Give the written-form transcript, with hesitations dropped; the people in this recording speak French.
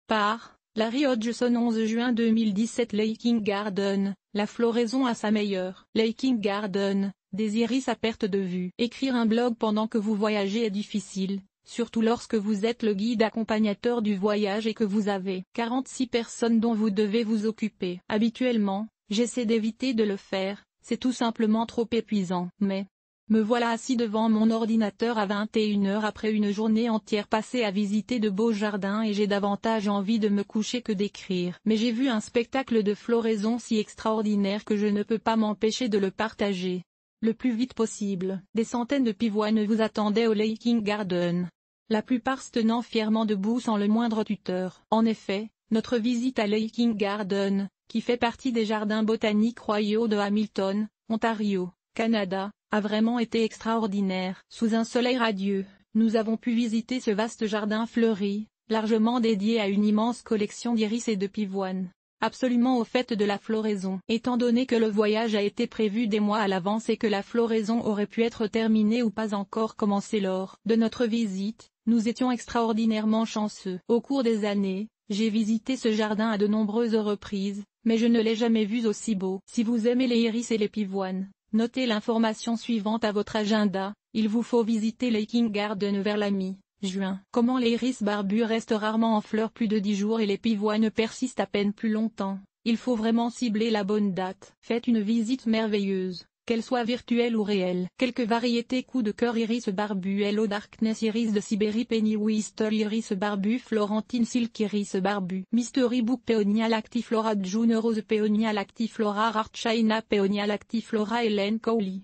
Par Larry Hodgson 11 juin 2017 Layking Garden, la floraison à sa meilleure. Layking Garden, des iris à perte de vue. Écrire un blog pendant que vous voyagez est difficile, surtout lorsque vous êtes le guide accompagnateur du voyage et que vous avez 46 personnes dont vous devez vous occuper. Habituellement, j'essaie d'éviter de le faire, c'est tout simplement trop épuisant. Mais me voilà assis devant mon ordinateur à 21 h après une journée entière passée à visiter de beaux jardins et j'ai davantage envie de me coucher que d'écrire. Mais j'ai vu un spectacle de floraison si extraordinaire que je ne peux pas m'empêcher de le partager le plus vite possible. Des centaines de pivoines vous attendaient au Layking Garden, la plupart se tenant fièrement debout sans le moindre tuteur. En effet, notre visite à Layking Garden, qui fait partie des jardins botaniques royaux de Hamilton, Ontario, Canada, a vraiment été extraordinaire. Sous un soleil radieux, nous avons pu visiter ce vaste jardin fleuri, largement dédié à une immense collection d'iris et de pivoines, absolument au fait de la floraison. Étant donné que le voyage a été prévu des mois à l'avance et que la floraison aurait pu être terminée ou pas encore commencée lors de notre visite, nous étions extraordinairement chanceux. Au cours des années, j'ai visité ce jardin à de nombreuses reprises, mais je ne l'ai jamais vu aussi beau. Si vous aimez les iris et les pivoines, notez l'information suivante à votre agenda, il vous faut visiter Layking Garden vers la mi-juin. Comment les iris barbus restent rarement en fleurs plus de 10 jours et les pivoines persistent à peine plus longtemps, il faut vraiment cibler la bonne date. Faites une visite merveilleuse, qu'elle soit virtuelle ou réelle. Quelques variétés coup de cœur iris barbu Hello Darkness iris de Sibérie Penny Whistle iris barbu Florentine Silk iris barbu Mystery Book Peonia lactiflora June Rose Peonia lactiflora Rare China Peonia lactiflora Hélène Cowley.